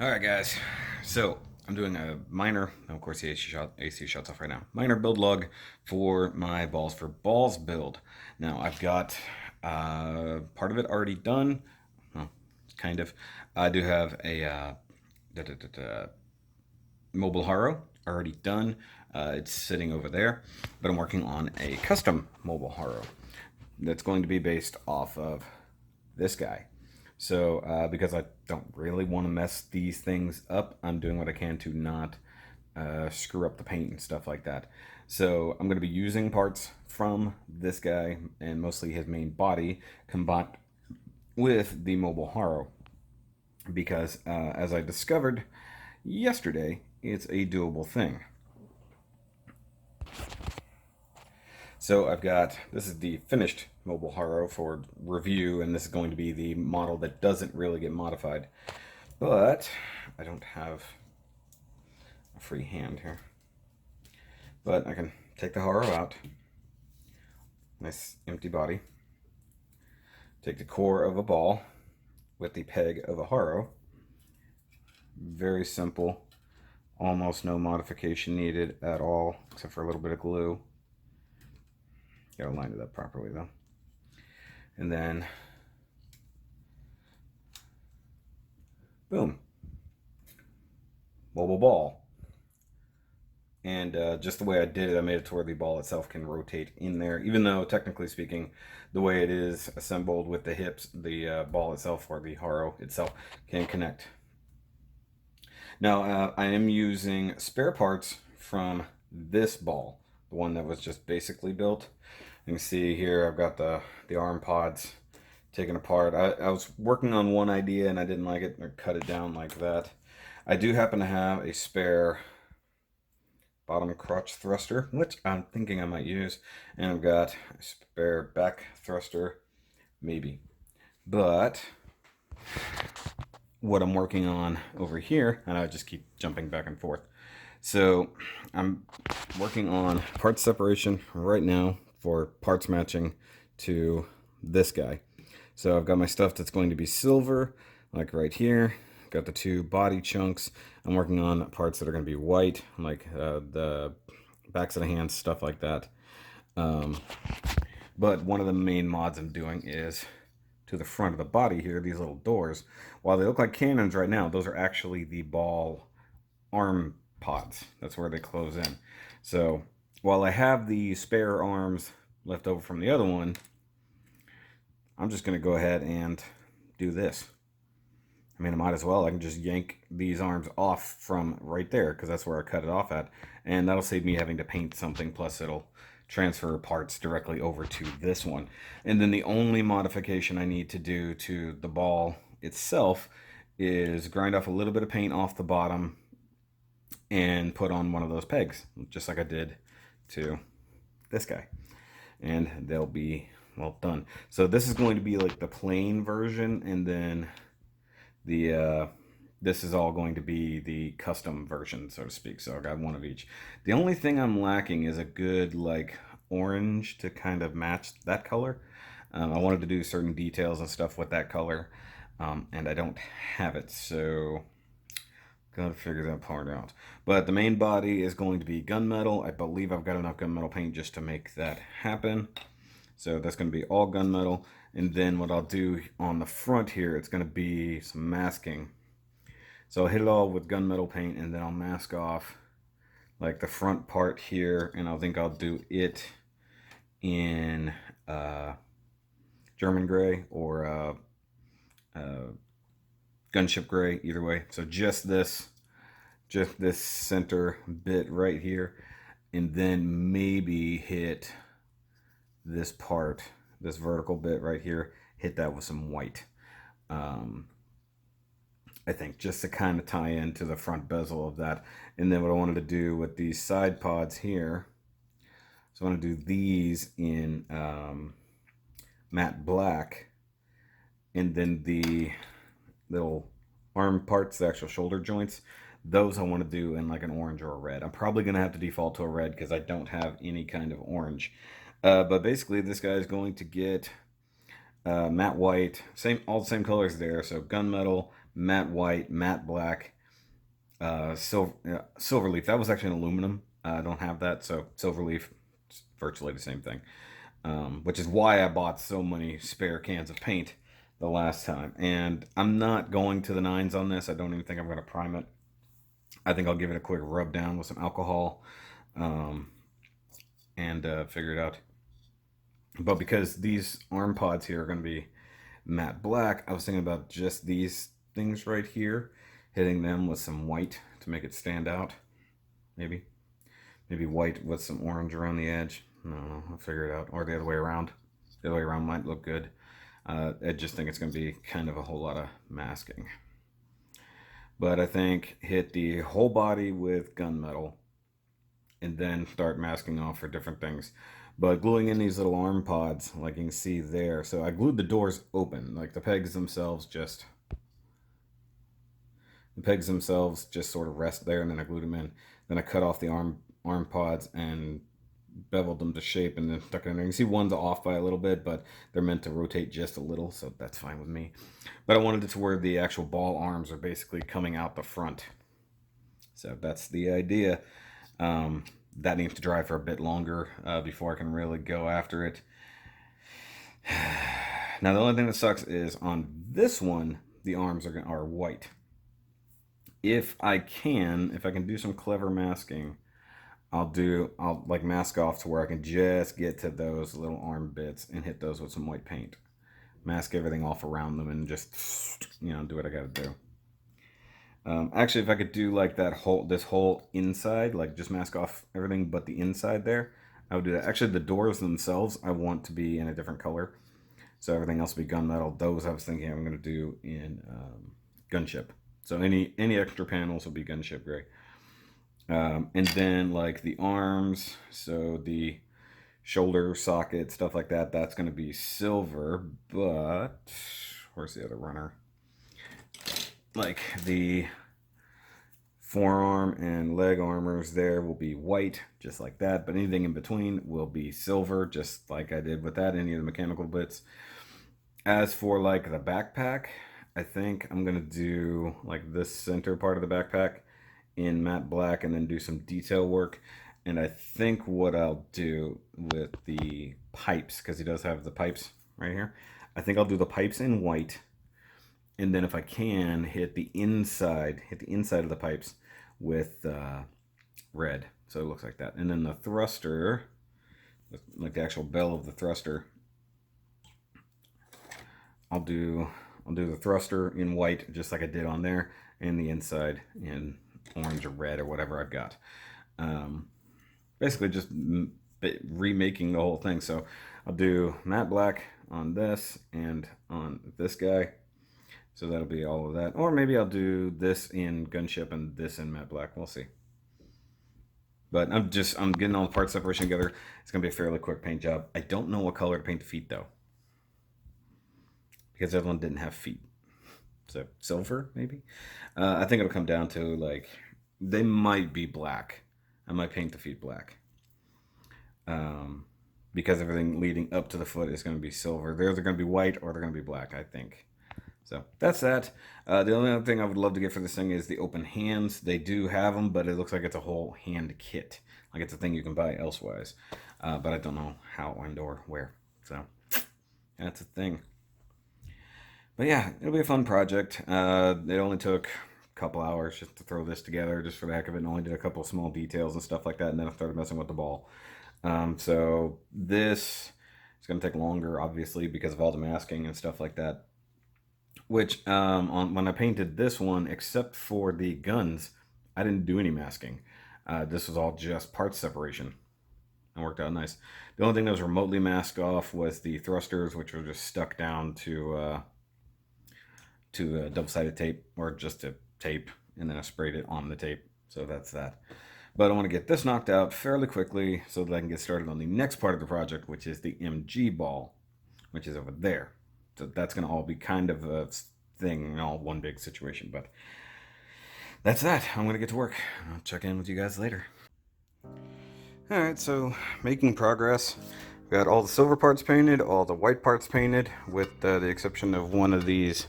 Alright guys, so I'm doing a minor, of course the AC shuts off right now, minor build log for my balls for balls build. Now I've got part of it already done, well, kind of. I do have a mobile HARO already done. It's sitting over there, but I'm working on a custom mobile HARO that's going to be based off of this guy. So because I don't really want to mess these things up, I'm doing what I can to not screw up the paint and stuff like that. So I'm going to be using parts from this guy and mostly his main body combined with the mobile HARO because as I discovered yesterday, it's a doable thing. So I've got, this is the finished mobile HARO for review, and this is going to be the model that doesn't really get modified. But I don't have a free hand here. But I can take the HARO out. Nice empty body. Take the core of a ball with the peg of a HARO. Very simple. Almost no modification needed at all, except for a little bit of glue. Gotta line it up properly though. And then, boom. Mobile ball. And just the way I did it, I made it to where the ball itself can rotate in there, even though technically speaking, the way it is assembled with the hips, the ball itself or the HARO itself can connect. Now, I am using spare parts from this ball, the one that was just basically built. You can see here I've got the arm pods taken apart. I was working on one idea and I didn't like it, or cut it down like that. I do happen to have a spare bottom crotch thruster, which I'm thinking I might use, and I've got a spare back thruster, maybe. But what I'm working on over here, and I just keep jumping back and forth. So I'm working on part separation right now for parts matching to this guy. So I've got my stuff that's going to be silver, like right here. Got the two body chunks. I'm working on parts that are going to be white, like the backs of the hands, stuff like that. But one of the main mods I'm doing is to the front of the body here, these little doors. While they look like cannons right now, those are actually the ball arm pods. That's where they close in. So while I have the spare arms left over from the other one, I'm just going to go ahead and do this. I mean, I might as well. I can just yank these arms off from right there because that's where I cut it off at. And that'll save me having to paint something. Plus, it'll transfer parts directly over to this one. And then the only modification I need to do to the ball itself is grind off a little bit of paint off the bottom and put on one of those pegs, just like I did to this guy. And they'll be, well, done. So this is going to be like the plain version, and then the this is all going to be the custom version, so to speak. So I got one of each. The only thing I'm lacking is a good like orange to kind of match that color. I wanted to do certain details and stuff with that color, and I don't have it, so gotta figure that part out. But the main body is going to be gunmetal. I believe I've got enough gunmetal paint just to make that happen. So that's going to be all gunmetal. And then what I'll do on the front here, it's going to be some masking. So I'll hit it all with gunmetal paint, and then I'll mask off like the front part here, and I think I'll do it in German gray or gunship gray, either way. So just this center bit right here, and then maybe hit this part, this vertical bit right here, hit that with some white. I think just to kind of tie into the front bezel of that. And then what I wanted to do with these side pods here, so I want to do these in matte black, and then the little arm parts, the actual shoulder joints, those I want to do in like an orange or a red. I'm probably going to have to default to a red because I don't have any kind of orange. But basically this guy is going to get matte white, all the same colors there. So gunmetal, matte white, matte black, silver leaf. That was actually an aluminum. I don't have that, so silver leaf, it's virtually the same thing. Which is why I bought so many spare cans of paint the last time. And I'm not going to the nines on this. I don't even think I'm going to prime it. I think I'll give it a quick rub down with some alcohol, and figure it out. But because these arm pods here are going to be matte black, I was thinking about just these things right here, hitting them with some white to make it stand out. Maybe white with some orange around the edge. No, I'll figure it out. Or the other way around. The other way around might look good. I just think it's going to be kind of a whole lot of masking. But I think hit the whole body with gunmetal and then start masking off for different things. But gluing in these little arm pods, like you can see there. So I glued the doors open, like the pegs themselves just sort of rest there, and then I glued them in. Then I cut off the arm pods and beveled them to shape and then stuck it in there. You can see one's off by a little bit, but they're meant to rotate just a little, so that's fine with me. But I wanted it to where the actual ball arms are basically coming out the front. So that's the idea. That needs to dry for a bit longer before I can really go after it. Now the only thing that sucks is on this one, the arms are white. If I can do some clever masking, I'll like mask off to where I can just get to those little arm bits and hit those with some white paint. Mask everything off around them and just, do what I gotta do. Actually, if I could do like this whole inside, like just mask off everything but the inside there, I would do that. Actually, the doors themselves, I want to be in a different color. So everything else will be gunmetal. Those I was thinking I'm gonna do in gunship. So any extra panels will be gunship gray. And then like the arms, so the shoulder socket, stuff like that, that's going to be silver. But where's the other runner? Like the forearm and leg armors there will be white, just like that. But anything in between will be silver, just like I did with that, any of the mechanical bits. As for like the backpack, I think I'm going to do like this center part of the backpack in matte black and then do some detail work. And I think what I'll do with the pipes, because he does have the pipes right here, I think I'll do the pipes in white, and then if I can hit the inside of the pipes with red, so it looks like that. And then the thruster, like the actual bell of the thruster, I'll do the thruster in white just like I did on there, and the inside in orange or red or whatever I've got. Basically just remaking the whole thing. So I'll do matte black on this and on this guy. So that'll be all of that. Or maybe I'll do this in gunship and this in matte black. We'll see. But I'm getting all the part separation together. It's going to be a fairly quick paint job. I don't know what color to paint the feet though, because the other one didn't have feet. So silver, maybe? I think it'll come down to like, they might be black. I might paint the feet black. Because everything leading up to the foot is going to be silver. They're either going to be white or they're going to be black, I think. So that's that. The only other thing I would love to get for this thing is the open hands. They do have them, but it looks like it's a whole hand kit. Like it's a thing you can buy elsewise. But I don't know how and or where. So that's a thing. But yeah, it'll be a fun project. It only took a couple hours just to throw this together, just for the heck of it, and only did a couple of small details and stuff like that, and then I started messing with the ball. So this is going to take longer, obviously, because of all the masking and stuff like that. Which, when I painted this one, except for the guns, I didn't do any masking. This was all just parts separation. It worked out nice. The only thing that was remotely masked off was the thrusters, which were just stuck down to double-sided tape, or just to tape, and then I sprayed it on the tape. So that's that. But I want to get this knocked out fairly quickly so that I can get started on the next part of the project, which is the MG ball, which is over there. So that's going to all be kind of a thing, all one big situation. But that's that. I'm going to get to work. I'll check in with you guys later. All right, so making progress. Got all the silver parts painted, all the white parts painted, with the exception of one of these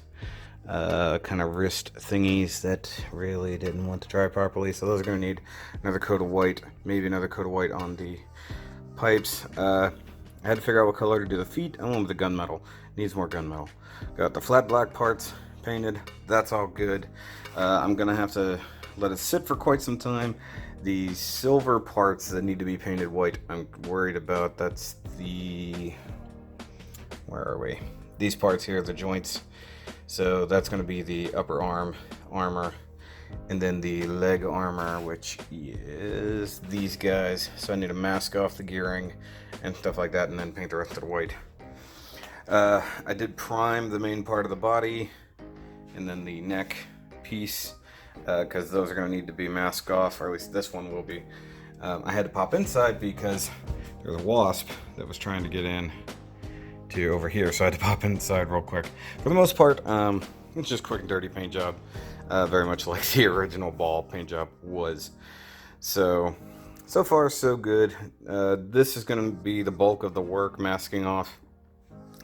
kind of wrist thingies that really didn't want to dry properly. So those are going to need another coat of white, maybe another coat of white on the pipes. I had to figure out what color to do the feet. I went with the gunmetal. Needs more gunmetal. Got the flat black parts painted. That's all good. I'm going to have to let it sit for quite some time. The silver parts that need to be painted white, I'm worried about. That's the... where are we? These parts here, the joints. So that's going to be the upper arm armor, and then the leg armor, which is these guys. So I need to mask off the gearing and stuff like that, and then paint the rest of the white. I did prime the main part of the body, and then the neck piece, because those are going to need to be masked off, or at least this one will be. I had to pop inside because there was a wasp that was trying to get in to over here, so I had to pop inside real quick. For the most part, it's just quick and dirty paint job, very much like the original ball paint job was. So far so good. This is going to be the bulk of the work, masking off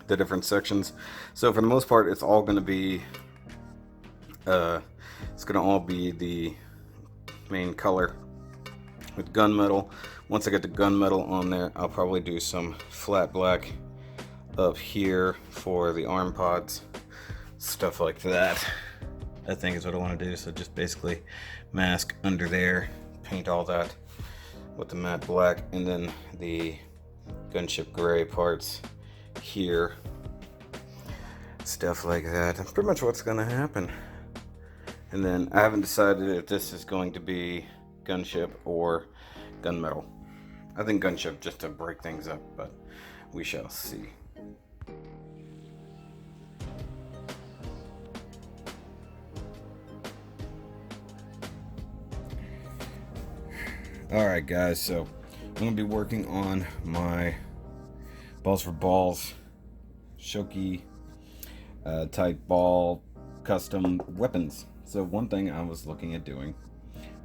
the different sections. So for the most part, it's all going to be the main color with gunmetal. Once I get the gunmetal on there, I'll probably do some flat black up here for the arm pods, stuff like that. I think is what I want to do. So just basically mask under there, paint all that with the matte black, and then the gunship gray parts here, stuff like that. That's pretty much what's going to happen. And then I haven't decided if this is going to be gunship or gunmetal. I think gunship, just to break things up, but we shall see. Alright guys, so I'm going to be working on my balls for balls Shoki type ball custom weapons. So one thing I was looking at doing,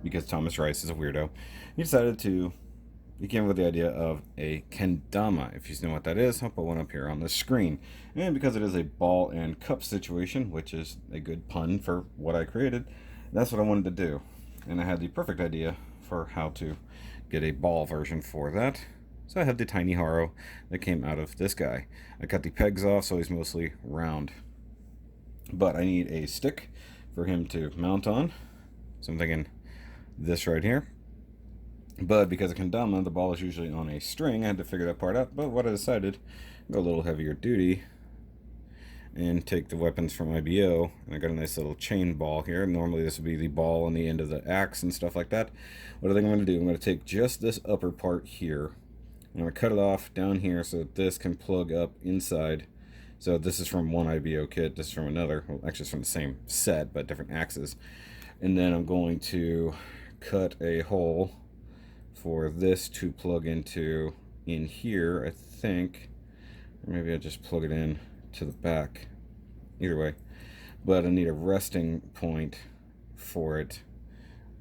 because Thomas Rice is a weirdo, he came up with the idea of a kendama. If you know what that is, I'll put one up here on the screen. And because it is a ball and cup situation, which is a good pun for what I created, that's what I wanted to do. And I had the perfect idea for how to get a ball version for that. So I have the tiny HARO that came out of this guy. I cut the pegs off so he's mostly round. But I need a stick for him to mount on. So I'm thinking this right here. But because of kendama, the ball is usually on a string. I had to figure that part out. But what I decided, go a little heavier duty and take the weapons from IBO. And I got a nice little chain ball here. Normally this would be the ball on the end of the axe and stuff like that. What I think I'm going to do, I'm going to take just this upper part here. I'm going to cut it off down here so that this can plug up inside. So this is from one IBO kit, this is from another. Well, actually it's from the same set, but different axes. And then I'm going to cut a hole for this to plug into in here, I think. Or maybe I just plug it in to the back. Either way. But I need a resting point for it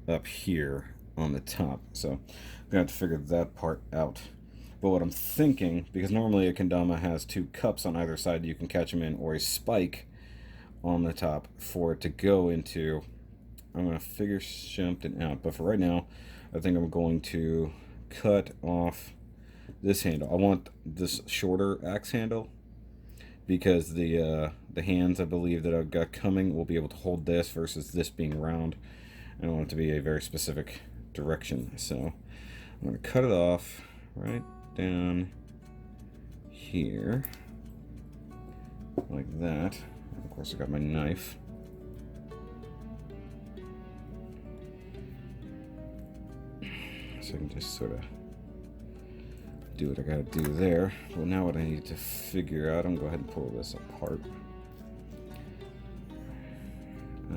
up here on the top. So I'm going to have to figure that part out. But what I'm thinking, because normally a kendama has two cups on either side you can catch them in, or a spike on the top for it to go into, I'm going to figure something out. But for right now, I think I'm going to cut off this handle. I want this shorter axe handle because the hands I believe that I've got coming will be able to hold this versus this being round. I want it to be a very specific direction. So I'm going to cut it off right down here like that. And of course I got my knife. So I can just sort of do what I gotta do there. Well, now what I need to figure out, I'm gonna go ahead and pull this apart.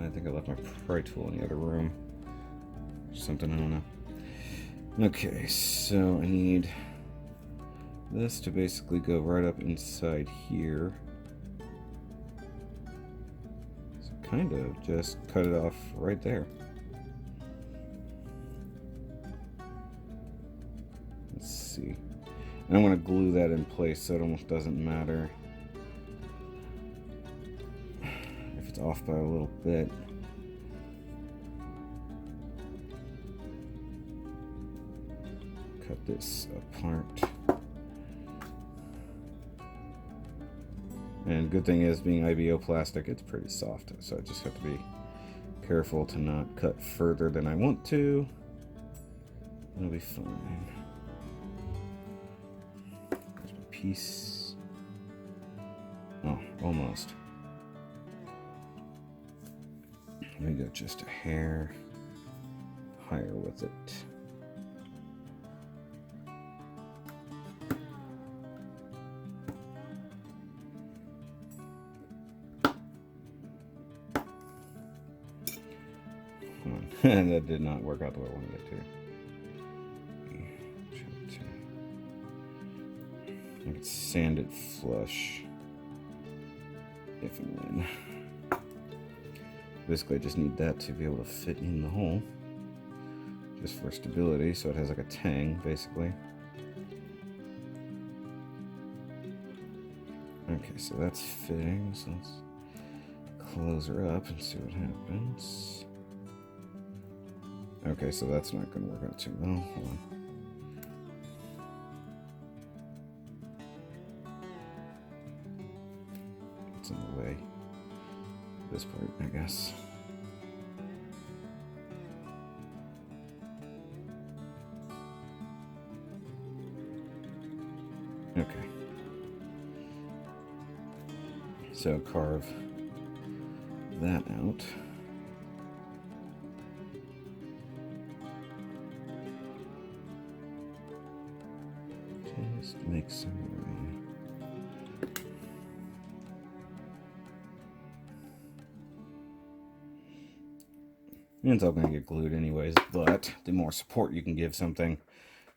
I think I left my pry tool in the other room. Something, I don't know. Okay, so I need this to basically go right up inside here. So kind of just cut it off right there. Let's see. And I want to glue that in place so it almost doesn't matter if It's off by a little bit. Cut this apart. And good thing is, being IBO plastic, it's pretty soft, so I just have to be careful to not cut further than I want to. It'll be fine. There's my piece. Oh, almost. Let me go just a hair higher with it. And that did not work out the way I wanted it to. I could sand it flush if and when. Basically, I just need that to be able to fit in the hole, just for stability, so it has like a tang, basically. Okay, so that's fitting, so let's close her up and see what happens. Okay, so that's not going to work out too well. Hold on. It's in the way. This part, I guess. Okay. So carve that out. Just make some room. And it's all going to get glued anyways, but the more support you can give something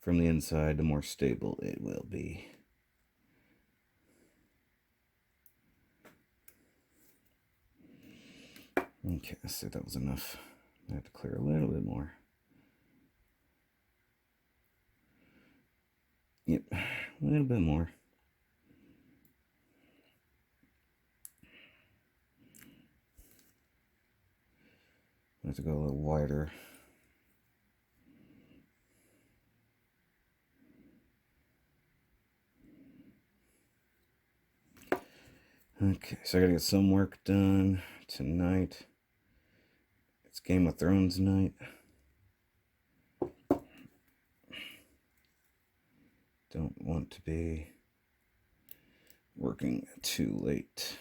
from the inside, the more stable it will be. Okay, so that was enough. I have to clear a little bit more. Yep, a little bit more. I have to go a little wider. Okay, so I gotta get some work done tonight. It's Game of Thrones night. Don't want to be working too late.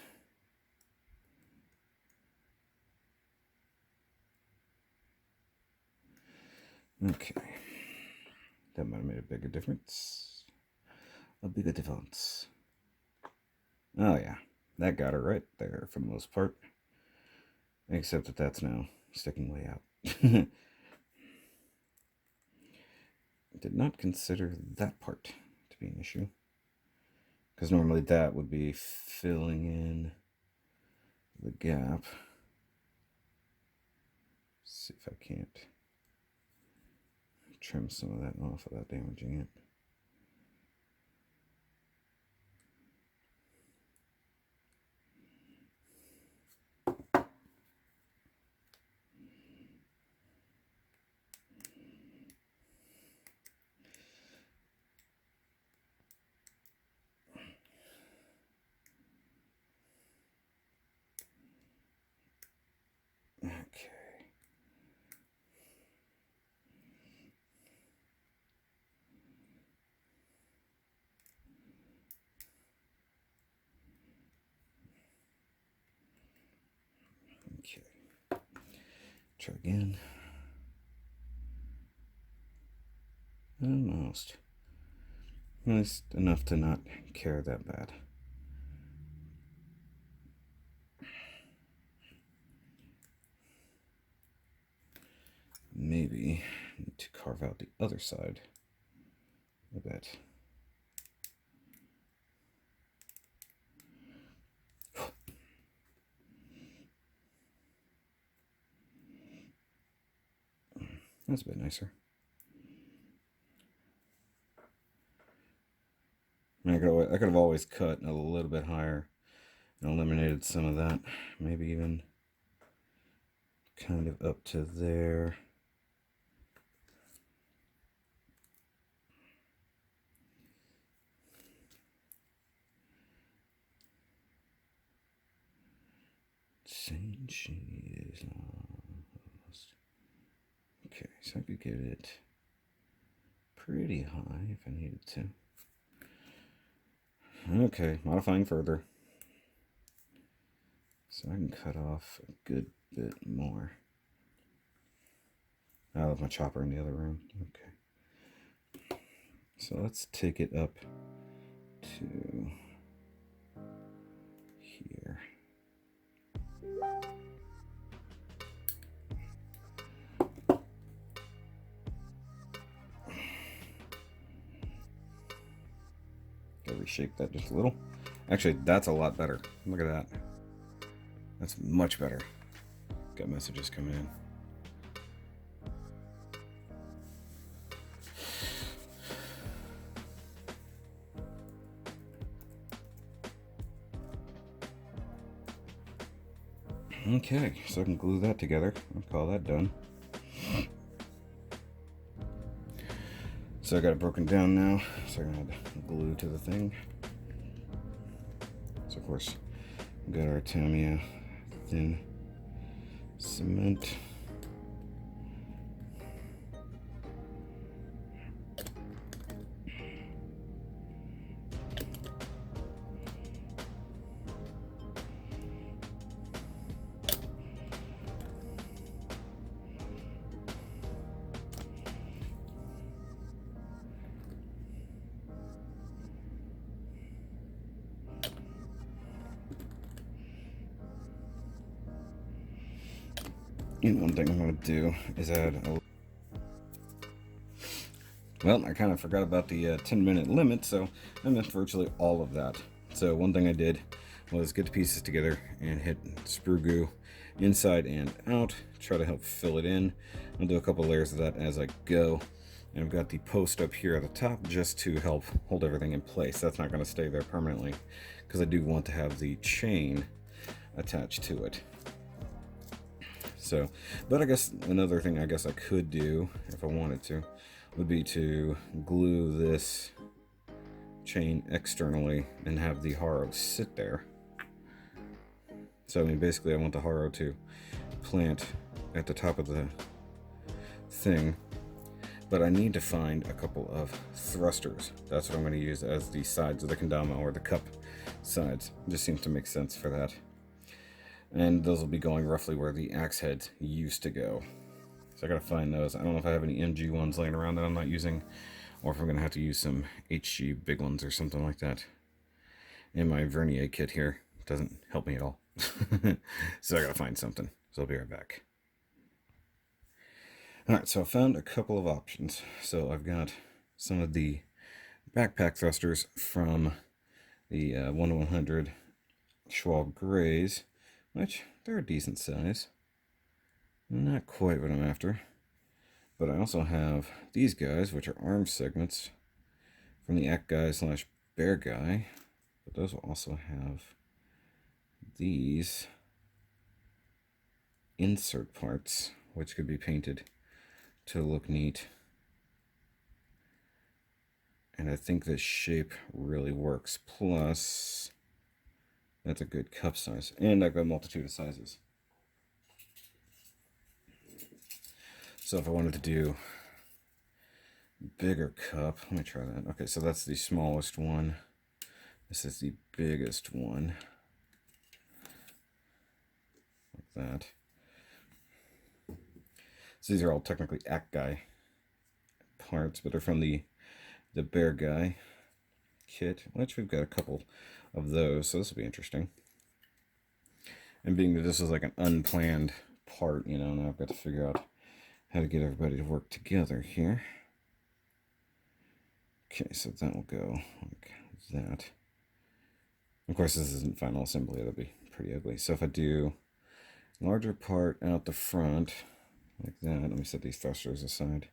Okay. That might have made a bigger difference. A bigger difference. Oh yeah, that got her right there for the most part. Except that that's now sticking way out. Did not consider that part to be an issue. Because normally that would be filling in the gap. Let's see if I can't trim some of that off without damaging it. Okay. Okay. Try again. Almost. At least enough to not care that bad. Maybe need to carve out the other side a bit. That's a bit nicer. I could have always cut a little bit higher eliminated some of that. Maybe even kind of up to there. Saying she is lost. Okay, so I could get it pretty high if I needed to. Okay, modifying further. So I can cut off a good bit more. I left my chopper in the other room. Okay. So let's take it up to here. Gotta reshape that just a little. Actually, that's a lot better. Look at that. That's much better. Got messages coming in. Okay, so I can glue that together. I'll call that done. So I got it broken down now. So I'm gonna add glue to the thing. So of course, we got our Tamiya thin cement. And one thing I'm going to do is add a... Well, I kind of forgot about the 10-minute limit, so I missed virtually all of that. So one thing I did was get the pieces together and hit sprue goo inside and out, try to help fill it in. I'll do a couple layers of that as I go. And I've got the post up here at the top just to help hold everything in place. That's not going to stay there permanently because I do want to have the chain attached to it. So, but I guess another thing I guess I could do if I wanted to would be to glue this chain externally and have the HARO sit there. So I mean basically I want the HARO to plant at the top of the thing, but I need to find a couple of thrusters. That's what I'm going to use as the sides of the kendama, or the cup sides. It just seems to make sense for that. And those will be going roughly where the axe heads used to go. So I gotta find those. I don't know if I have any MG ones laying around that I'm not using, or if I'm gonna have to use some HG big ones or something like that. And my vernier kit here doesn't help me at all. So I gotta find something. So I'll be right back. Alright, so I found a couple of options. So I've got some of the backpack thrusters from the 1-100 Schwalbe Grays, which they're a decent size. Not quite what I'm after. But I also have these guys, which are arm segments from the Act Guy / Bear Guy. But those will also have these insert parts, which could be painted to look neat. And I think this shape really works. Plus, that's a good cup size. And I've got a multitude of sizes. So if I wanted to do bigger cup, let me try that. Okay, so that's the smallest one. This is the biggest one. Like that. So these are all technically Act Guy parts, but they're from the Bear Guy kit, which we've got a couple of those, so this will be interesting. And being that this is like an unplanned part, you know, now I've got to figure out how to get everybody to work together here. Okay, so that will go like that. Of course, this isn't final assembly, that'll be pretty ugly. So if I do larger part out the front, like that, let me set these thrusters aside.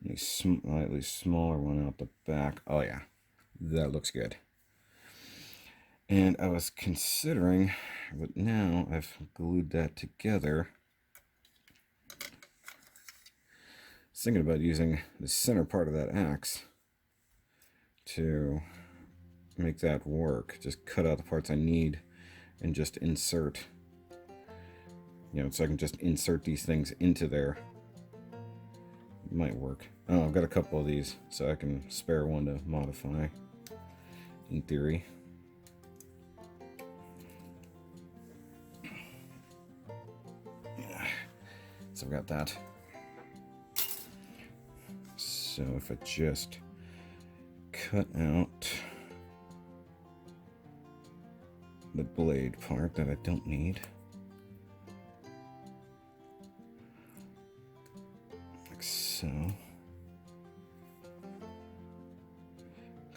A slightly smaller one out the back. Oh yeah, that looks good. And I was considering, but now I've glued that together. I was thinking about using the center part of that axe to make that work. Just cut out the parts I need and just insert. You know, so I can just insert these things into there. It might work. Oh, I've got a couple of these, so I can spare one to modify, in theory. So I've got that. So if I just cut out the blade part that I don't need, like so.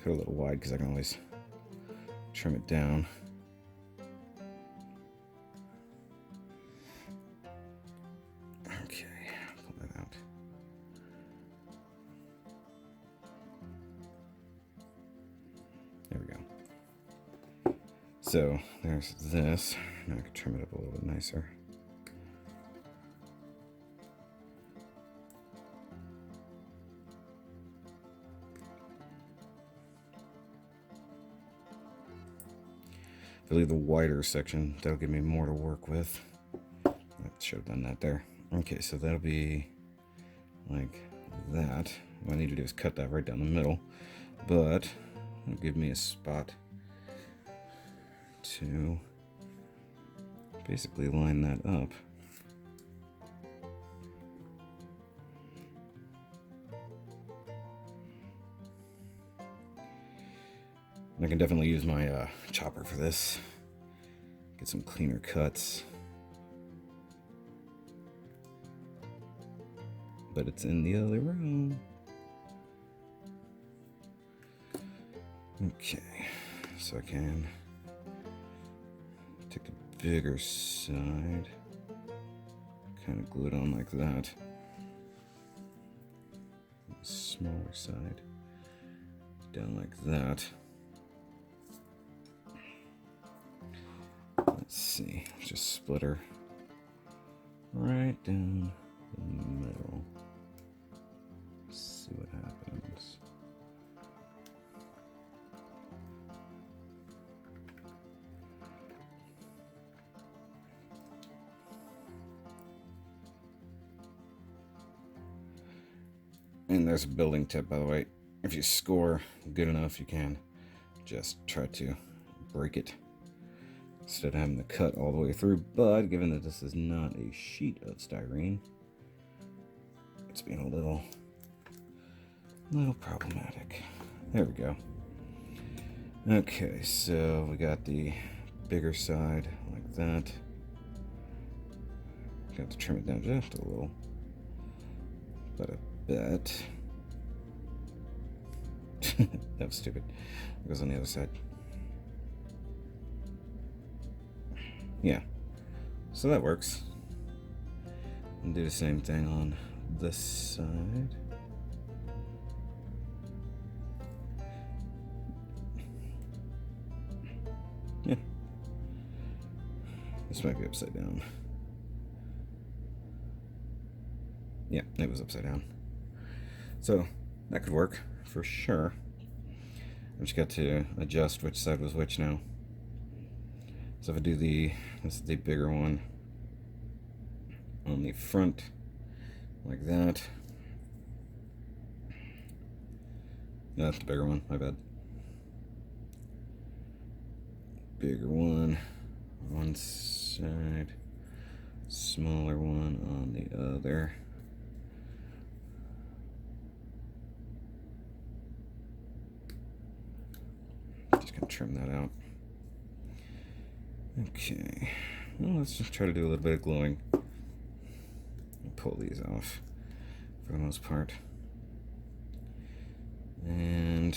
Cut a little wide because I can always trim it down. Okay, pull that out. There we go. So there's this. Now I can trim it up a little bit nicer. If I leave the wider section, that'll give me more to work with. I should have done that there. Okay, so that'll be like that. What I need to do is cut that right down the middle, but it'll give me a spot to basically line that up. And I can definitely use my chopper for this. Get some cleaner cuts. But it's in the other room. Okay, so I can take the bigger side, kind of glue it on like that. The smaller side, down like that. Let's see, just split her right down the middle. See what happens. And there's a building tip, by the way. If you score good enough, you can just try to break it instead of having to cut all the way through. But given that this is not a sheet of styrene, it's being a little problematic. There we go. Okay, so we got the bigger side like that. Got to trim it down just a little, but a bit. That was stupid. It goes on the other side. Yeah, so that works. And do the same thing on this side. Yeah. This might be upside down. Yeah, it was upside down. So that could work for sure. I just got to adjust which side was which now. So if I do this is the bigger one on the front, like that. No, that's the bigger one, my bad. Bigger one on side, smaller one on the other. Just gonna trim that out. Okay, well, let's just try to do a little bit of gluing. Pull these off for the most part. And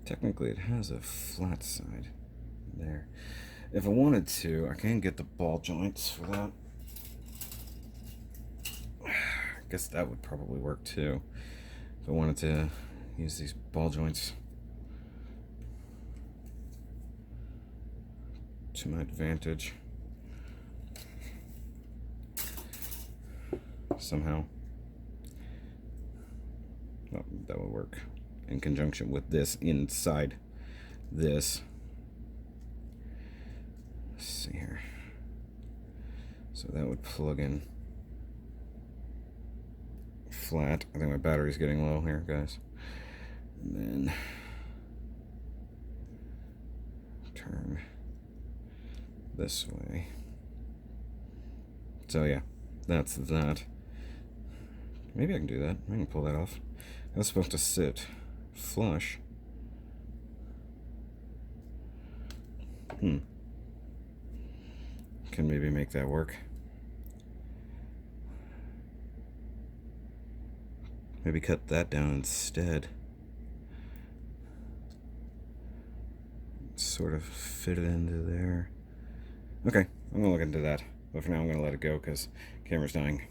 technically it has a flat side there. If I wanted to, I can get the ball joints for that. I guess that would probably work too. If I wanted to use these ball joints. to my advantage somehow. Oh, that will work in conjunction with this inside this. Let's see here. So that would plug in flat. I think my battery's getting low here, guys. And then turn this way. So yeah, that's that. Maybe I can do that. I can pull that off. That's supposed to sit flush. Can maybe make that work. Maybe cut that down instead. Sort of fit it into there. Okay, I'm gonna look into that. But for now, I'm gonna let it go because camera's dying.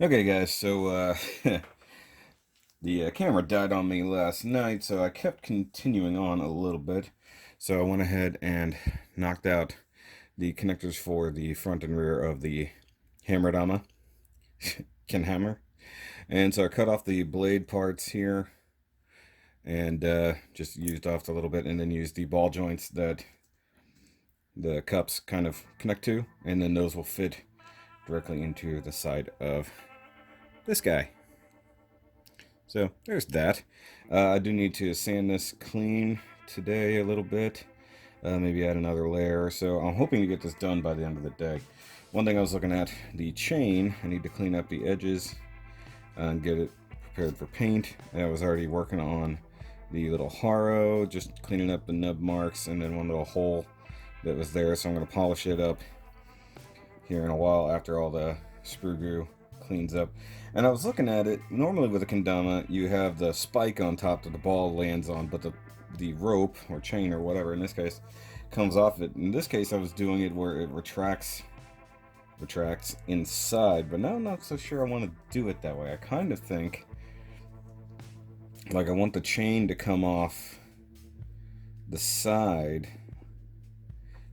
Okay, guys, so the camera died on me last night, so I kept continuing on a little bit. So I went ahead and knocked out the connectors for the front and rear of the hammer DAMA. Can hammer. And so I cut off the blade parts here and just used off a little bit, and then used the ball joints that the cups kind of connect to, and then those will fit directly into the side of this guy. So there's that. I do need to sand this clean today a little bit, maybe add another layer. So I'm hoping to get this done by the end of the day. One thing I was looking at, the chain, I need to clean up the edges and get it prepared for paint. And I was already working on the little HARO, just cleaning up the nub marks and then one little hole that was there. So I'm going to polish it up here in a while after all the sprue glue cleans up. And I was looking at it, normally with a kendama you have the spike on top that the ball lands on, but the rope or chain or whatever in this case comes off it. In this case I was doing it where it retracts inside, but now I'm not so sure I want to do it that way. I kind of think like I want the chain to come off the side,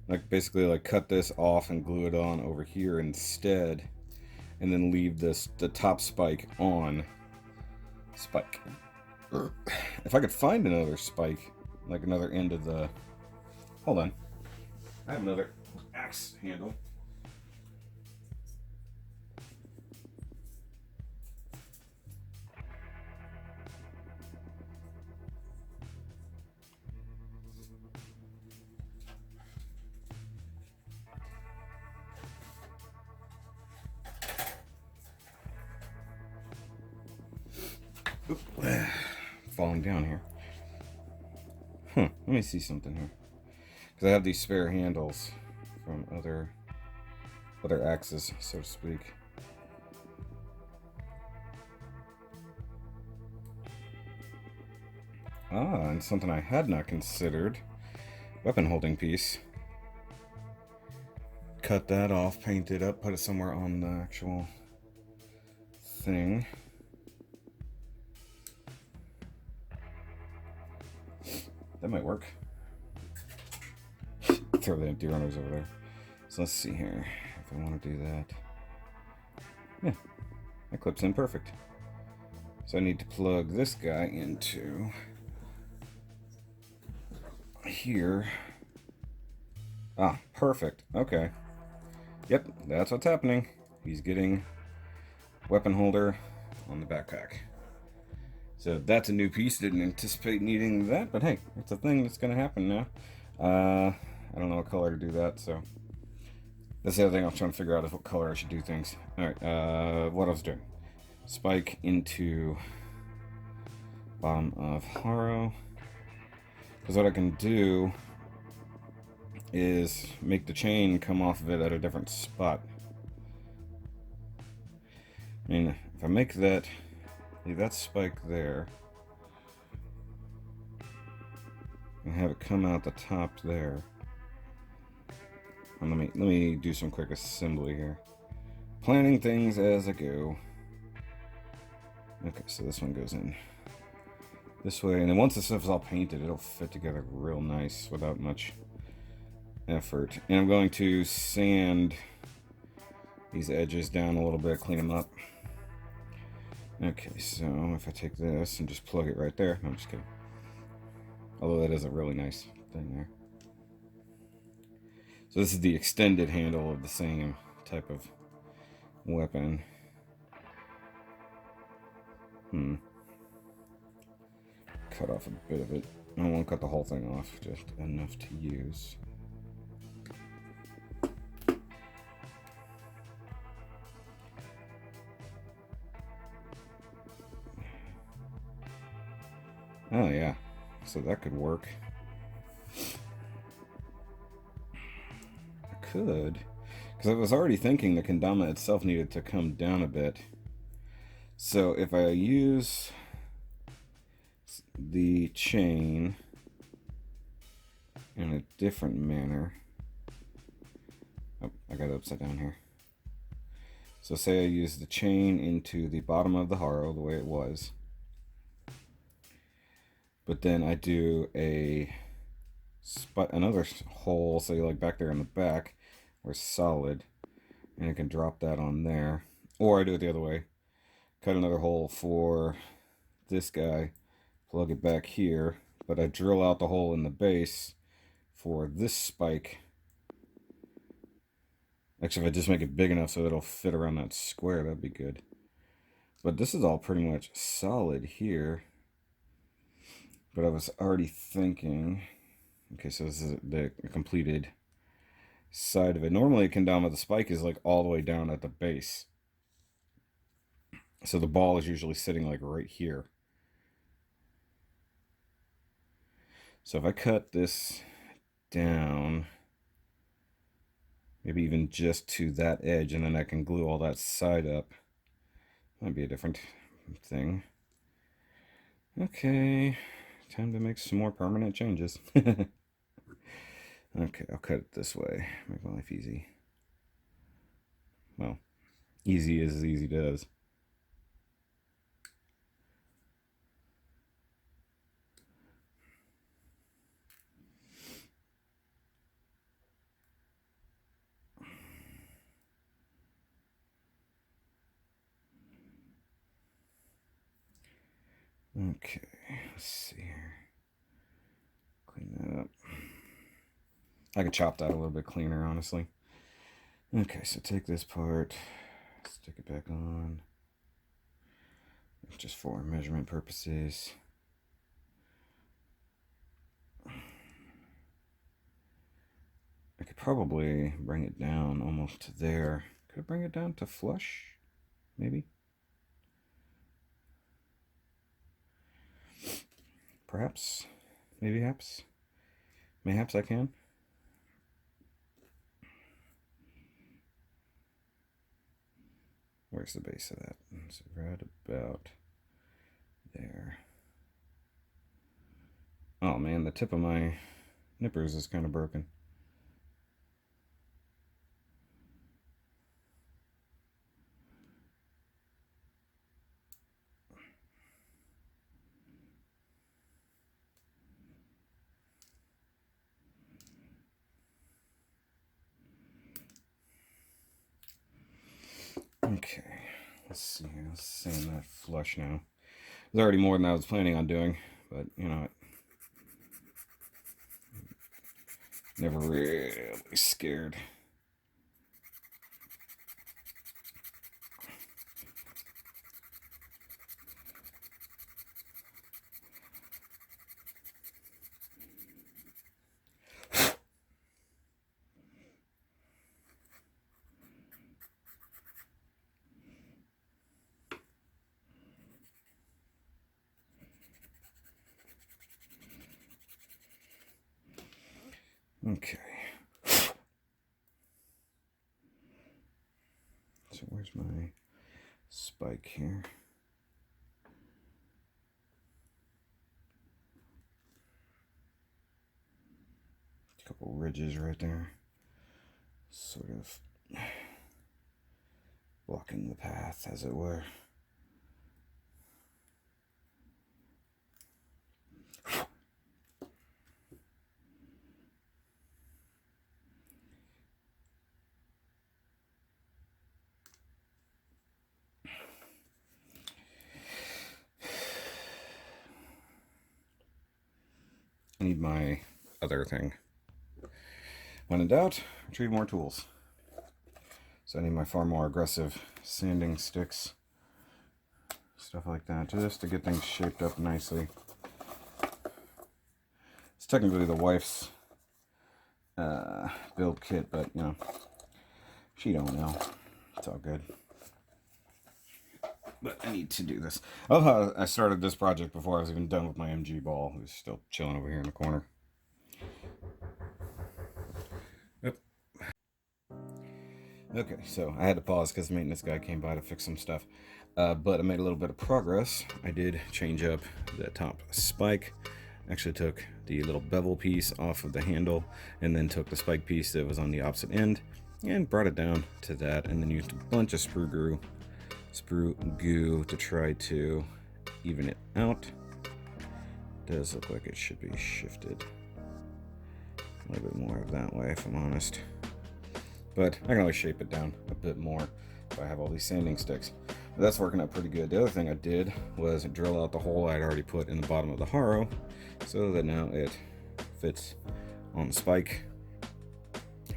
like basically like cut this off and glue it on over here instead, and then leave the top spike on spike. If I could find another spike, like another end of the, hold on, I have another axe handle. Oop, falling down here. Let me see something here. Because I have these spare handles from other axes, so to speak. And something I had not considered. Weapon holding piece. Cut that off, paint it up, put it somewhere on the actual thing. That might work. Throw the empty runners over there. So let's see here. If I want to do that. Yeah, that clips in perfect. So I need to plug this guy into here. Ah, perfect. Okay. Yep, that's what's happening. He's getting weapon holder on the backpack. So that's a new piece. Didn't anticipate needing that, but hey, it's a thing that's going to happen now. I don't know what color to do that, so that's the other thing I was trying to figure out, is what color I should do things. Alright, what I was doing. Spike into bottom of HARO. Because what I can do is make the chain come off of it at a different spot. I mean, if I make that, leave that spike there, and have it come out the top there. And let me do some quick assembly here. Planning things as I go. Okay, so this one goes in this way, and then once this stuff's all painted, it'll fit together real nice without much effort. And I'm going to sand these edges down a little bit, clean them up. Okay, so if I take this and just plug it right there, no, I'm just kidding. Although that is a really nice thing there. So this is the extended handle of the same type of weapon. Cut off a bit of it. I don't want to cut the whole thing off, just enough to use. Oh yeah, so that could work. I could, because I was already thinking the kendama itself needed to come down a bit. So if I use the chain in a different manner. Oh, I got it upside down here. So say I use the chain into the bottom of the HARO the way it was. But then I do another hole, say like back there in the back, where it's solid, and I can drop that on there. Or I do it the other way. Cut another hole for this guy, plug it back here, but I drill out the hole in the base for this spike. Actually, if I just make it big enough so it'll fit around that square, that'd be good. But this is all pretty much solid here. But I was already thinking, okay, so this is the completed side of it. Normally a kendama, the spike is like all the way down at the base. So the ball is usually sitting like right here. So if I cut this down, maybe even just to that edge, and then I can glue all that side up. That'd be a different thing. Okay, time to make some more permanent changes. Okay, I'll cut it this way. Make my life easy. Well, easy as easy does. Okay, let's see here. Clean that up. I could chop that a little bit cleaner, honestly. Okay, so take this part, stick it back on, just for measurement purposes. I could probably bring it down almost to there. Could I bring it down to flush? Maybe? Perhaps? Maybe haps? Mayhaps I can? Where's the base of that? It's right about there. Oh man, the tip of my nippers is kind of broken. Okay, let's see here. Let's sand that flush now. There's already more than I was planning on doing, but you know, never really scared. Okay. So where's my spike here? A couple ridges right there. Sort of blocking the path, as it were. need my other thing. When in doubt, retrieve more tools. So I need my far more aggressive sanding sticks, stuff like that, just to get things shaped up nicely. It's technically the wife's build kit, but you know, she don't know. It's all good. But I need to do this. I love how I started this project before I was even done with my MG ball. It was still chilling over here in the corner. Yep. Okay, so I had to pause because the maintenance guy came by to fix some stuff. But I made a little bit of progress. I did change up the top spike. Actually took the little bevel piece off of the handle and then took the spike piece that was on the opposite end and brought it down to that, and then used a bunch of sprue goo to try to even it out. Does look like it should be shifted a little bit more that way, if I'm honest. But I can always shape it down a bit more if I have all these sanding sticks. But that's working out pretty good. The other thing I did was drill out the hole I'd already put in the bottom of the HARO so that now it fits on the spike.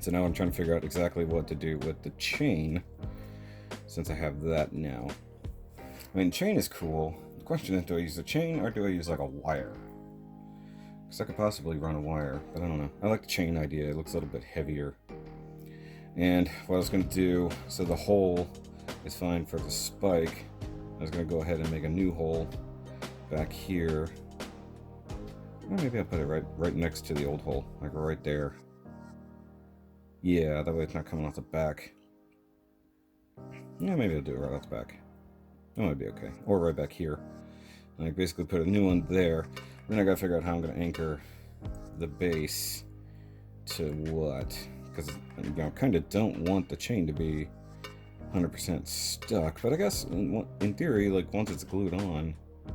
So now I'm trying to figure out exactly what to do with the chain, since I have that now. I mean, chain is cool. The question is, do I use a chain or do I use like a wire? Because I could possibly run a wire, but I don't know. I like the chain idea. It looks a little bit heavier. And what I was going to do, so the hole is fine for the spike, I was going to go ahead and make a new hole back here. Well, maybe I'll put it right next to the old hole, like right there. Yeah, that way it's not coming off the back. Yeah, maybe I'll do it right off the back. That might be okay. Or right back here. And I basically put a new one there. Then I gotta figure out how I'm gonna anchor the base to what. Because you know, kind of don't want the chain to be 100% stuck. But I guess in theory, like once it's glued on, you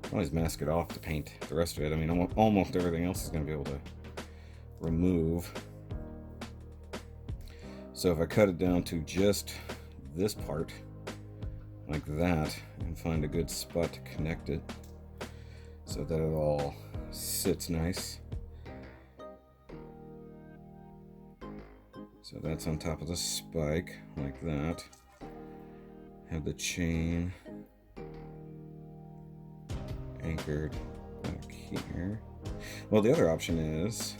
can always mask it off to paint the rest of it. I mean, almost everything else is gonna be able to remove. So if I cut it down to just this part, like that, and find a good spot to connect it so that it all sits nice. So that's on top of the spike, like that. Have the chain anchored back here. Well, the other option is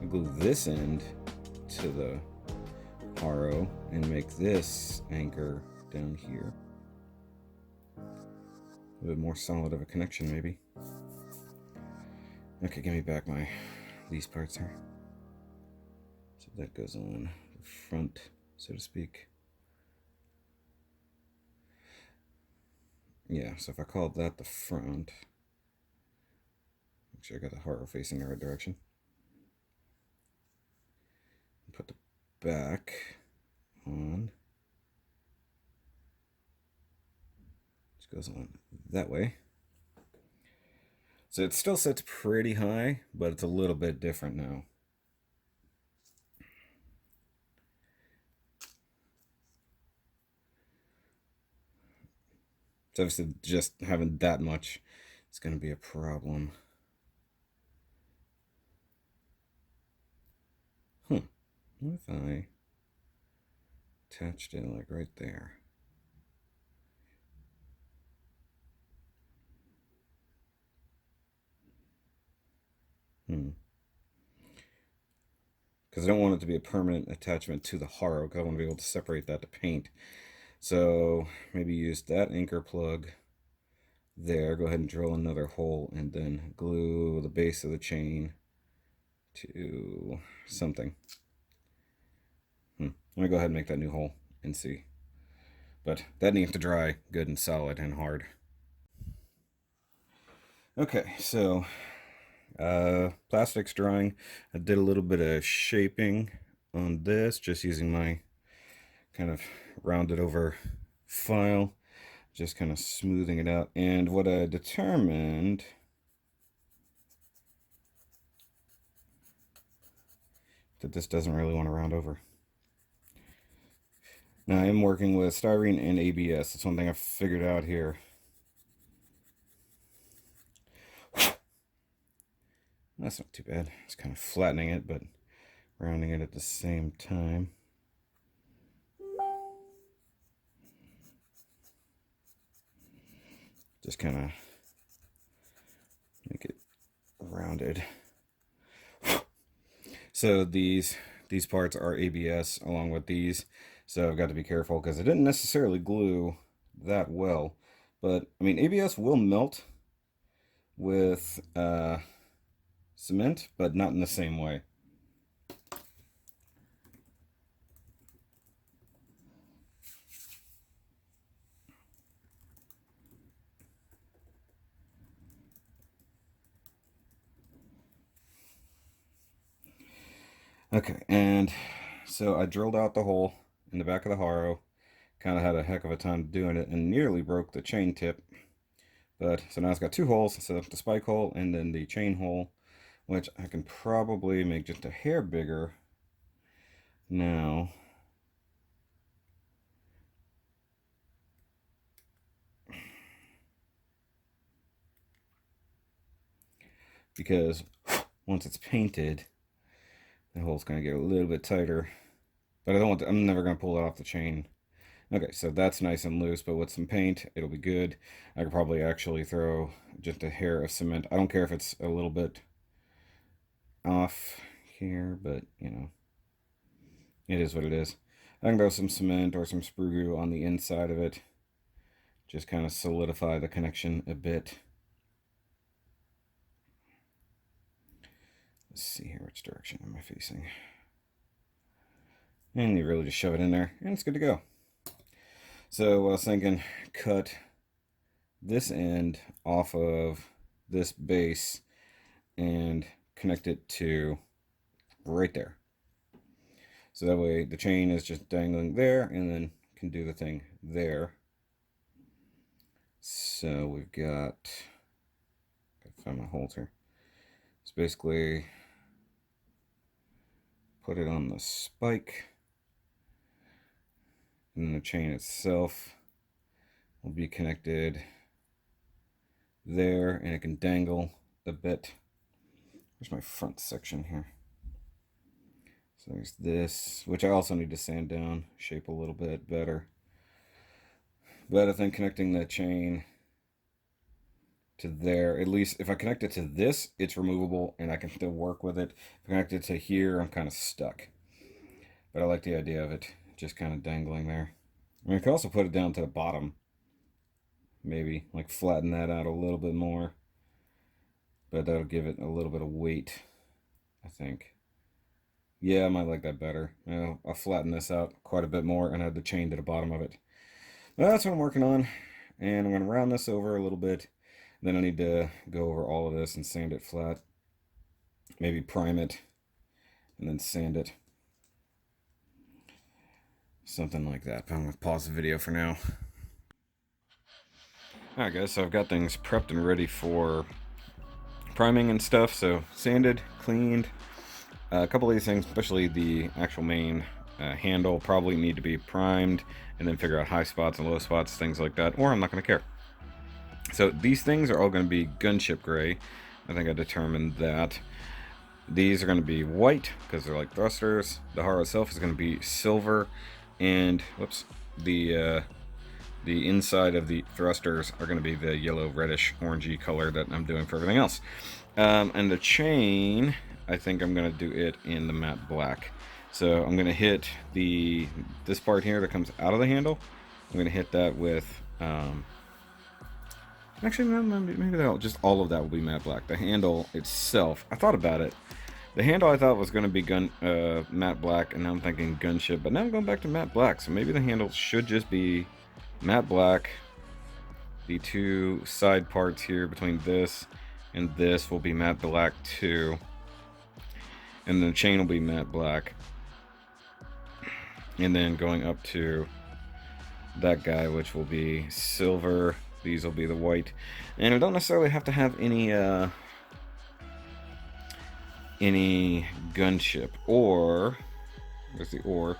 I glue this end to the HARO and make this anchor down here. A bit more solid of a connection, maybe. Okay, give me back these parts here. So that goes on the front, so to speak. Yeah, so if I call that the front, make sure I got the HARO facing the right direction. Put the back on. Which goes on that way. So it still sits pretty high, but it's a little bit different now. So obviously just having that much is going to be a problem. What if I attached it like right there? Because I don't want it to be a permanent attachment to the HARO, because I want to be able to separate that to paint. So maybe use that anchor plug there. Go ahead and drill another hole and then glue the base of the chain to something. Let me go ahead and make that new hole and see. But that needs to dry good and solid and hard. Okay, so plastic's drying. I did a little bit of shaping on this, just using my kind of rounded over file, just kind of smoothing it out. And what I determined that this doesn't really want to round over. Now I am working with styrene and ABS. That's one thing I figured out here. That's not too bad. It's kind of flattening it, but rounding it at the same time. Just kind of make it rounded. So these parts are ABS along with these, so I've got to be careful because it didn't necessarily glue that well. But I mean, ABS will melt with cement, but not in the same way. Okay, and so I drilled out the hole in the back of the HARO. Kind of had a heck of a time doing it and nearly broke the chain tip. But so now it's got 2 holes, so the spike hole and then the chain hole, which I can probably make just a hair bigger now. Because once it's painted, the hole's going to get a little bit tighter. But I don't want to, I'm never going to pull it off the chain. Okay, so that's nice and loose, but with some paint, it'll be good. I could probably actually throw just a hair of cement. I don't care if it's a little bit off here, but, you know, it is what it is. I can throw some cement or some sprue glue on the inside of it. Just kind of solidify the connection a bit. Let's see here, which direction am I facing? And you really just shove it in there, and it's good to go. So I was thinking, cut this end off of this base and connect it to right there. So that way the chain is just dangling there and then can do the thing there. So we've got, gotta find my holes here. It's basically put it on the spike, and then the chain itself will be connected there, and it can dangle a bit. Where's my front section here? So there's this, which I also need to sand down, shape a little bit better. But I think connecting the chain to there, at least if I connect it to this, it's removable and I can still work with it. If I connect it to here, I'm kind of stuck. But I like the idea of it just kind of dangling there. I mean, I could also put it down to the bottom. Maybe, like flatten that out a little bit more. But that'll give it a little bit of weight, I think. Yeah, I might like that better. I'll flatten this out quite a bit more and add the chain to the bottom of it. But that's what I'm working on. And I'm going to round this over a little bit. Then I need to go over all of this and sand it flat. Maybe prime it and then sand it. Something like that. But I'm going to pause the video for now. Alright guys, so I've got things prepped and ready for priming and stuff. So sanded, cleaned. A couple of these things, especially the actual main handle, probably need to be primed and then figure out high spots and low spots, things like that, or I'm not going to care. So these things are all going to be gunship gray. I think I determined that. These are going to be white because they're like thrusters. The HARO itself is going to be silver, and whoops, the inside of the thrusters are going to be the yellow, reddish, orangey color that I'm doing for everything else. And the chain, I think I'm going to do it in the matte black. So I'm going to hit this part here that comes out of the handle. I'm going to hit that with actually, maybe that'll just all of that will be matte black. The handle itself, I thought about it. The handle I thought was going to be matte black, and now I'm thinking gunship, but now I'm going back to matte black. So maybe the handle should just be matte black. The 2 side parts here between this and this will be matte black too. And then the chain will be matte black. And then going up to that guy, which will be silver. These will be the white, and I don't necessarily have to have any gunship. Or where's the or?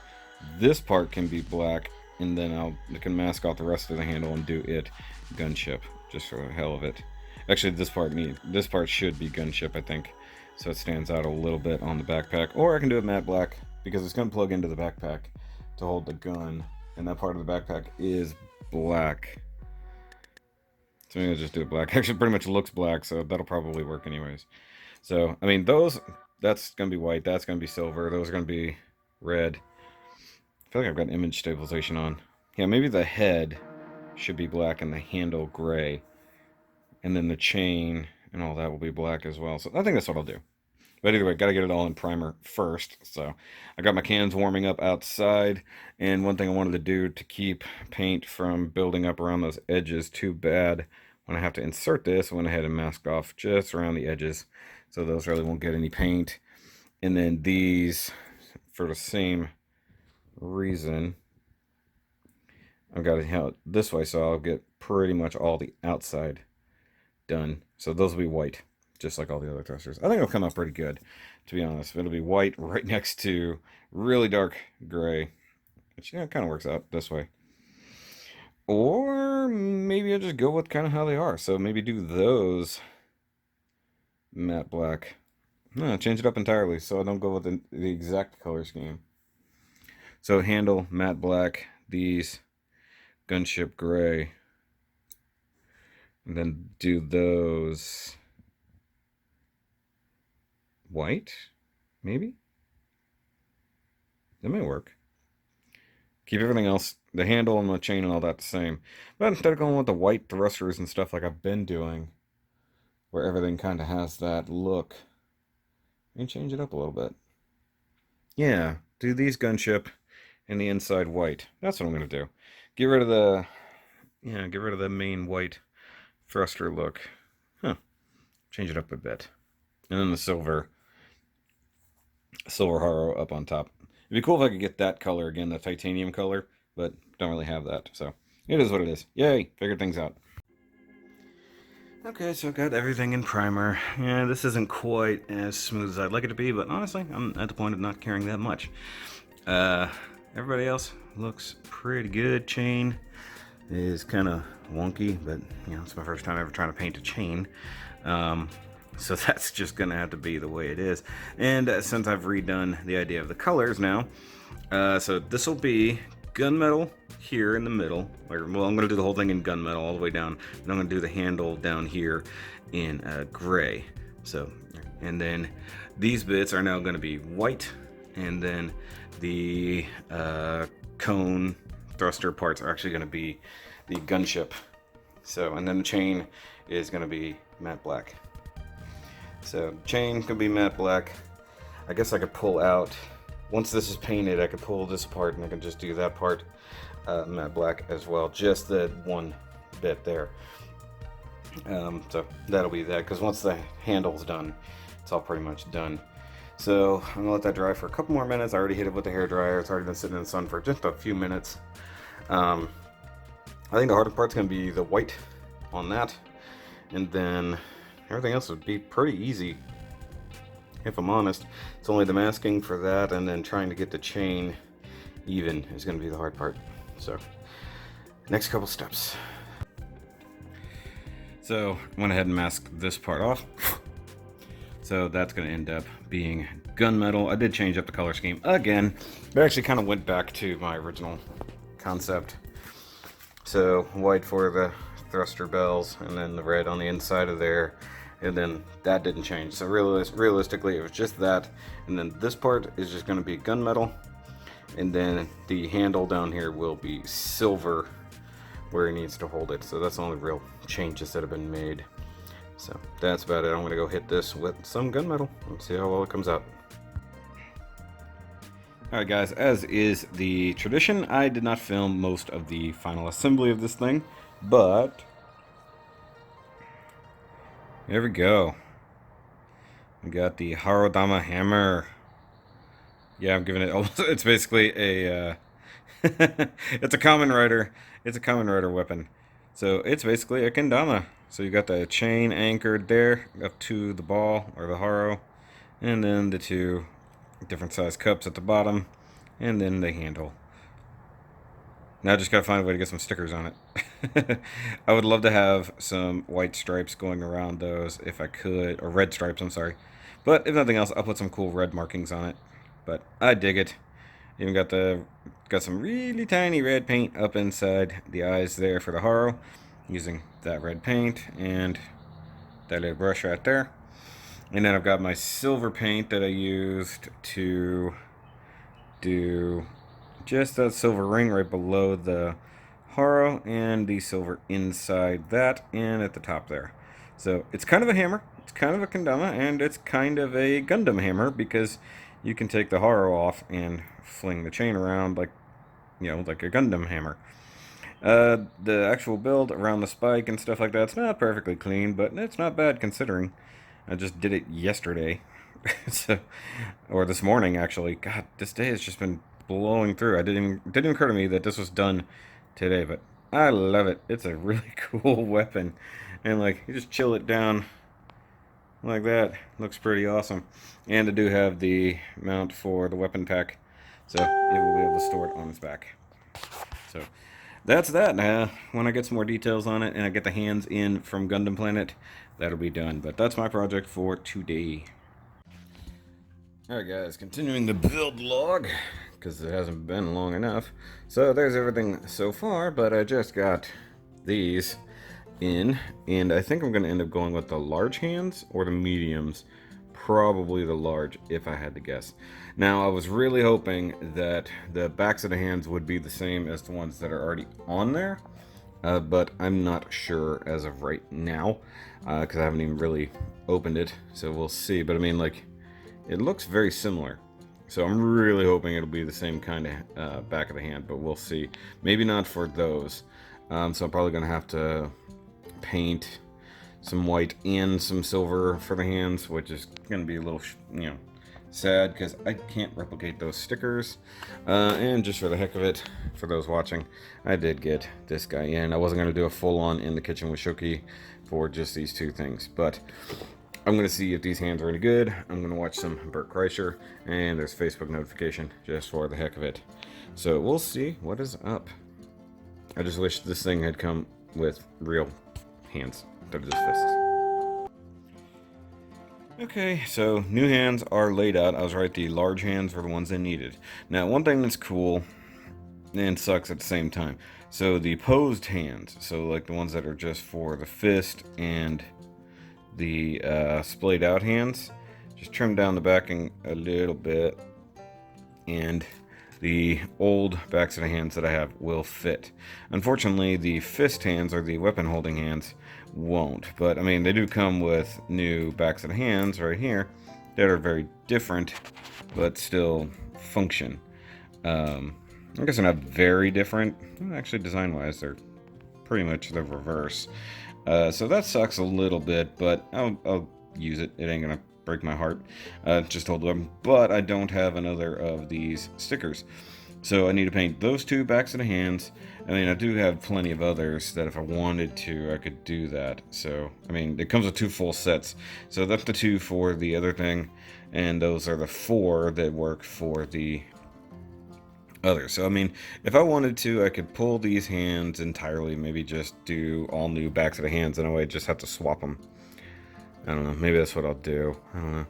This part can be black, and then I can mask out the rest of the handle and do it gunship just for the hell of it. Actually, this part should be gunship, I think. so it stands out a little bit on the backpack. Or I can do it matte black, because it's going to plug into the backpack to hold the gun, and that part of the backpack is black. So maybe I'll just do it black. Actually, pretty much looks black, so that'll probably work anyways. So, I mean, that's going to be white, that's going to be silver, those are going to be red. I feel like I've got image stabilization on. Yeah, maybe the head should be black and the handle gray. And then the chain and all that will be black as well. So I think that's what I'll do. But either way, got to get it all in primer first. So I got my cans warming up outside. And one thing I wanted to do to keep paint from building up around those edges too bad, when I have to insert this, I went ahead and masked off just around the edges, so those really won't get any paint. And then these, for the same reason, I've got it this way, so I'll get pretty much all the outside done. So those will be white, just like all the other thrusters. I think it'll come out pretty good, to be honest. It'll be white right next to really dark gray, which, yeah, kind of works out this way. Or maybe I'll just go with kind of how they are. So maybe do those matte black. No, change it up entirely so I don't go with the exact color scheme. So handle matte black, these gunship gray, and then do those white, maybe? That might work. Keep everything else, the handle and the chain and all that the same. But instead of going with the white thrusters and stuff like I've been doing, where everything kind of has that look, and change it up a little bit. Yeah, do these gunship and the inside white. That's what I'm going to do. Get rid of the main white thruster look. Change it up a bit. And then the silver HARO up on top. It'd be cool if I could get that color again, the titanium color, but don't really have that, so it is what it is. Yay, figured things out. Okay, so I've got everything in primer. Yeah, this isn't quite as smooth as I'd like it to be, but honestly, I'm at the point of not caring that much. Everybody else looks pretty good. Chain is kind of wonky, but you know, it's my first time ever trying to paint a chain. So that's just gonna have to be the way it is. And since I've redone the idea of the colors now, so this will be gunmetal here in the middle. Well, I'm gonna do the whole thing in gunmetal all the way down, and I'm gonna do the handle down here in gray. So, and then these bits are now gonna be white, and then the cone thruster parts are actually gonna be the gunship. So, and then the chain is gonna be matte black. So chain could be matte black. I guess I could pull out, once this is painted, I could pull this apart and I can just do that part matte black as well. Just the one bit there. So that'll be that, because once the handle's done, it's all pretty much done. So I'm gonna let that dry for a couple more minutes. I already hit it with the hairdryer. It's already been sitting in the sun for just a few minutes. I think the hardest part's gonna be the white on that, and then everything else would be pretty easy, if I'm honest. It's only the masking for that, and then trying to get the chain even is going to be the hard part. So, next couple steps. So, I went ahead and masked this part off. So that's going to end up being gunmetal. I did change up the color scheme again, but actually kind of went back to my original concept. So, white for the thruster bells, and then the red on the inside of there. And then that didn't change. So realistically, it was just that. And then this part is just going to be gunmetal. And then the handle down here will be silver where it needs to hold it. So that's the only real changes that have been made. So that's about it. I'm going to go hit this with some gunmetal and see how well it comes out. Alright guys, as is the tradition, I did not film most of the final assembly of this thing. But there we go. We got the HARO DAMA hammer. Yeah, I'm giving it almost, it's basically a it's a Kamen Rider. It's a Kamen Rider weapon. So it's basically a kendama. So you got the chain anchored there up to the ball or the HARO, and then the two different size cups at the bottom, and then the handle. Now I just gotta find a way to get some stickers on it. I would love to have some white stripes going around those if I could, or red stripes, I'm sorry. But if nothing else, I'll put some cool red markings on it. But I dig it. Even got some really tiny red paint up inside the eyes there for the HARO, using that red paint and that little brush right there. And then I've got my silver paint that I used to do just that silver ring right below the HARO and the silver inside that and at the top there. So it's kind of a hammer, it's kind of a kendama, and it's kind of a Gundam hammer because you can take the HARO off and fling the chain around like, like a Gundam hammer. The actual build around the spike and stuff like that's not perfectly clean, but it's not bad considering. I just did it yesterday, so, or this morning actually. God, this day has just been blowing through. It didn't even occur to me that this was done today, but I love it. It's a really cool weapon, and like you just chill it down like that. Looks pretty awesome. And I do have the mount for the weapon pack, so it will be able to store it on its back. So that's that. When I get some more details on it and I get the hands in from Gundam Planet, that'll be done. But that's my project for today. Alright guys, continuing the build log, because it hasn't been long enough. So there's everything so far, but I just got these in, and I think I'm going to end up going with the large hands or the mediums. Probably the large, if I had to guess. Now, I was really hoping that the backs of the hands would be the same as the ones that are already on there, but I'm not sure as of right now, because I haven't even really opened it, so we'll see. But I mean, like, it looks very similar, so I'm really hoping it'll be the same kind of back of the hand, but we'll see. Maybe not for those, so I'm probably going to have to paint some white and some silver for the hands, which is going to be a little, sad because I can't replicate those stickers. And just for the heck of it, for those watching, I did get this guy in. I wasn't going to do a full-on in the kitchen with Shoki for just these two things, but I'm going to see if these hands are any good. I'm going to watch some Bert Kreischer, and there's Facebook notification just for the heck of it. So we'll see what is up. I just wish this thing had come with real hands. They're just fists. Okay, so new hands are laid out. I was right, the large hands were the ones I needed. Now, one thing that's cool and sucks at the same time. So the posed hands, so like the ones that are just for the fist and the splayed out hands, just trim down the backing a little bit, and the old backs of the hands that I have will fit. Unfortunately, the fist hands, or the weapon holding hands, won't. But I mean, they do come with new backs of the hands right here that are very different, but still function. I guess they're not very different. Actually, design-wise, they're pretty much the reverse. So that sucks a little bit, but I'll use it. It ain't gonna break my heart. Just hold them. But I don't have another of these stickers, so I need to paint those two backs of the hands. I mean, I do have plenty of others that if I wanted to, I could do that. So, I mean, it comes with 2 full sets. So that's the 2 for the other thing, and those are the 4 that work for the other. So, I mean, if I wanted to, I could pull these hands entirely, maybe just do all new backs of the hands, and I would just have to swap them. I don't know, maybe that's what I'll do. I don't know.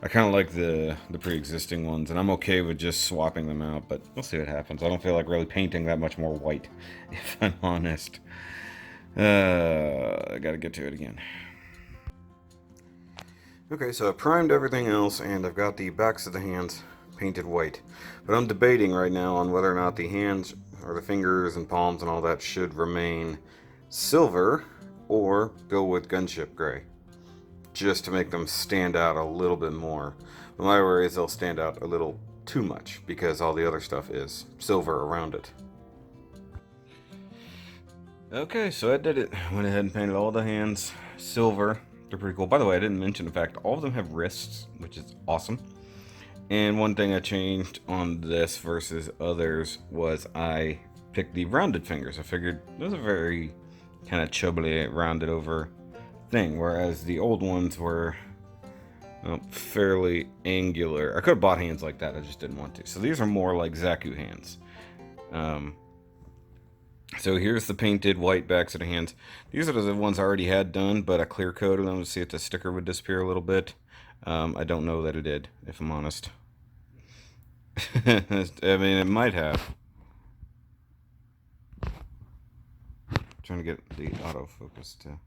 I kind of like the pre-existing ones, and I'm okay with just swapping them out, but we'll see what happens. I don't feel like really painting that much more white, if I'm honest. I gotta get to it again. Okay, so I primed everything else, and I've got the backs of the hands painted white. But I'm debating right now on whether or not the hands, or the fingers and palms and all that, should remain silver, or go with gunship gray, just to make them stand out a little bit more. But my worry is they'll stand out a little too much because all the other stuff is silver around it. Okay, so I did it. Went ahead and painted all the hands silver. They're pretty cool. By the way, I didn't mention the fact all of them have wrists, which is awesome. And one thing I changed on this versus others was I picked the rounded fingers. I figured those are very kind of chubbily rounded over thing, whereas the old ones were fairly angular. I could have bought hands like that, I just didn't want to. So these are more like Zaku hands. So here's the painted white backs of the hands. These are the ones I already had done, but I clear coated them to see if the sticker would disappear a little bit. I don't know that it did, if I'm honest. I mean, it might have. Trying to get the autofocus to...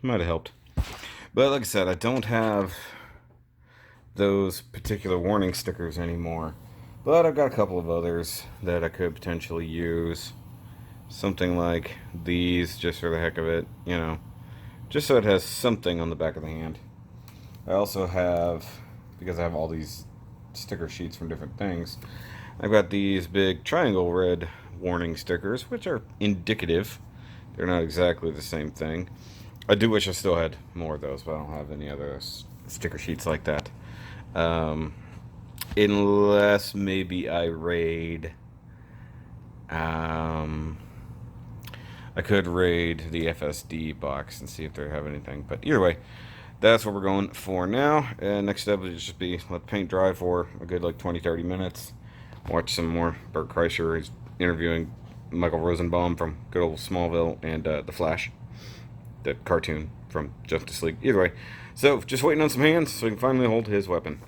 might have helped. But like I said, I don't have those particular warning stickers anymore. But I've got a couple of others that I could potentially use. Something like these, just for the heck of it, you know. Just so it has something on the back of the hand. I also have, because I have all these sticker sheets from different things, I've got these big triangle red warning stickers, which are indicative. They're not exactly the same thing. I do wish I still had more of those, but I don't have any other sticker sheets like that. Unless maybe I raid... I could raid the FSD box and see if they have anything. But either way, that's what we're going for now. And next step will just be let the paint dry for a good like 20-30 minutes. Watch some more Bert Kreischer. He's interviewing Michael Rosenbaum from good old Smallville and The Flash, the cartoon from Justice League. Either way, so just waiting on some hands so he can finally hold his weapon.